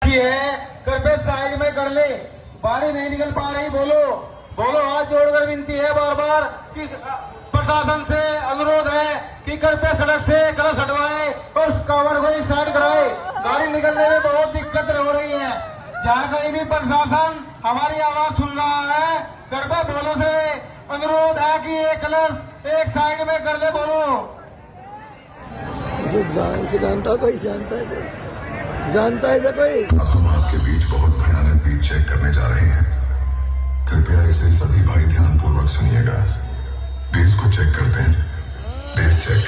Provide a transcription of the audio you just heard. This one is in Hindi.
की है, कृपया साइड में कर ले। बारी नहीं निकल पा रही, बोलो बोलो, हाथ जोड़कर विनती है बार बार कि प्रशासन से अनुरोध है कि कृपया सड़क से कलश हटवाए और उस कावड़ को एक साइड कराए। गाड़ी निकलने में बहुत दिक्कत हो रही है। जहाँ कहीं भी प्रशासन हमारी आवाज सुन रहा है, कृपया बोलो से अनुरोध है कि ये कलश एक साइड में कर दे। बोलो इसे जानता कोई, जानता है इसे कोई। अब हम आपके बीच बहुत भयानक बीट चेक करने जा रहे हैं। कृपया इसे सभी भाई ध्यानपूर्वक सुनिएगा। बेस को चेक करते हैं। Base check.